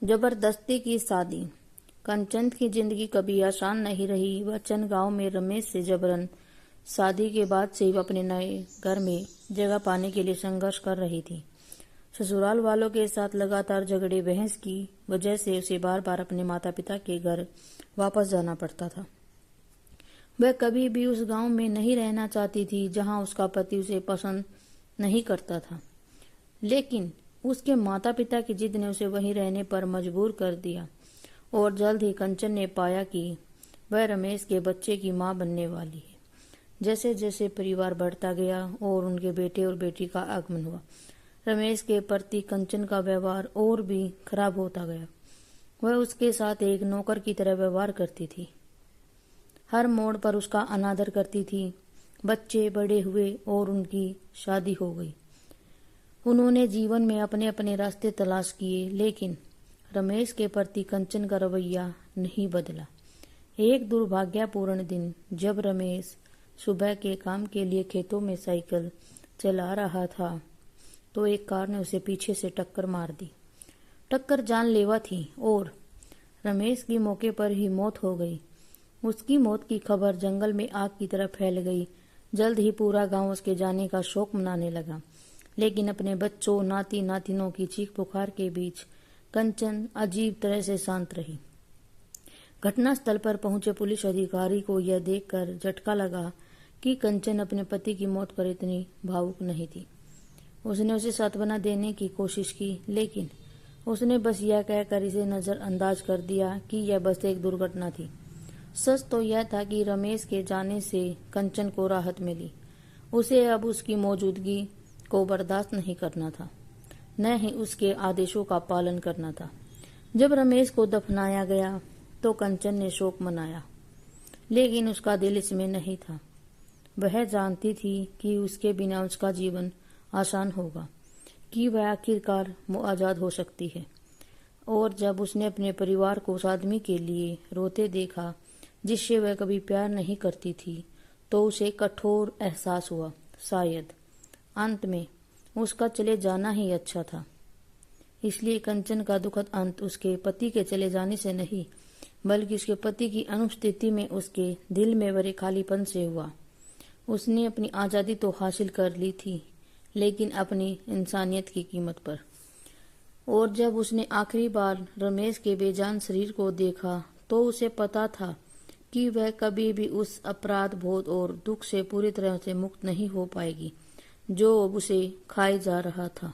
जबरदस्ती की शादी। कंचन की जिंदगी कभी आसान नहीं रही। वह गांव में रमेश से जबरन शादी के बाद से ही अपने नए घर में जगह पाने के लिए संघर्ष कर रही थी। ससुराल वालों के साथ लगातार झगड़े बहस की वजह से उसे बार बार अपने माता पिता के घर वापस जाना पड़ता था। वह कभी भी उस गांव में नहीं रहना चाहती थी जहां उसका पति उसे पसंद नहीं करता था, लेकिन उसके माता पिता की जिद ने उसे वहीं रहने पर मजबूर कर दिया और जल्द ही कंचन ने पाया कि वह रमेश के बच्चे की मां बनने वाली है। जैसे जैसे परिवार बढ़ता गया और उनके बेटे और बेटी का आगमन हुआ, रमेश के प्रति कंचन का व्यवहार और भी खराब होता गया। वह उसके साथ एक नौकर की तरह व्यवहार करती थी, हर मोड़ पर उसका अनादर करती थी। बच्चे बड़े हुए और उनकी शादी हो गई। उन्होंने जीवन में अपने अपने रास्ते तलाश किए, लेकिन रमेश के प्रति कंचन का रवैया नहीं बदला। एक दुर्भाग्यपूर्ण दिन जब रमेश सुबह के काम के लिए खेतों में साइकिल चला रहा था तो एक कार ने उसे पीछे से टक्कर मार दी। टक्कर जानलेवा थी और रमेश की मौके पर ही मौत हो गई। उसकी मौत की खबर जंगल में आग की तरह फैल गई। जल्द ही पूरा गांव उसके जाने का शोक मनाने लगा, लेकिन अपने बच्चों नाती नातिनों की चीख पुकार के बीच कंचन अजीब तरह से शांत रही। घटनास्थल पर पहुंचे पुलिस अधिकारी को यह देखकर झटका लगा कि कंचन अपने पति की मौत पर इतनी भावुक नहीं थी। उसने उसे सांत्वना देने की कोशिश की, लेकिन उसने बस यह कहकर इसे नजरअंदाज कर दिया कि यह बस एक दुर्घटना थी। सच तो यह था कि रमेश के जाने से कंचन को राहत मिली। उसे अब उसकी मौजूदगी को बर्दाश्त नहीं करना था, न ही उसके आदेशों का पालन करना था। जब रमेश को दफनाया गया तो कंचन ने शोक मनाया, लेकिन उसका दिल इसमें नहीं था। वह जानती थी कि उसके बिना उसका जीवन आसान होगा, कि वह आखिरकार आजाद हो सकती है। और जब उसने अपने परिवार को उस आदमी के लिए रोते देखा जिससे वह कभी प्यार नहीं करती थी, तो उसे कठोर एहसास हुआ, शायद अंत में उसका चले जाना ही अच्छा था। इसलिए कंचन का दुखद अंत उसके पति के चले जाने से नहीं, बल्कि उसके पति की अनुपस्थिति में उसके दिल में भरे खालीपन से हुआ। उसने अपनी आजादी तो हासिल कर ली थी, लेकिन अपनी इंसानियत की कीमत पर। और जब उसने आखिरी बार रमेश के बेजान शरीर को देखा तो उसे पता था कि वह कभी भी उस अपराध बोध और दुख से पूरी तरह से मुक्त नहीं हो पाएगी जो अब उसे खाए जा रहा था।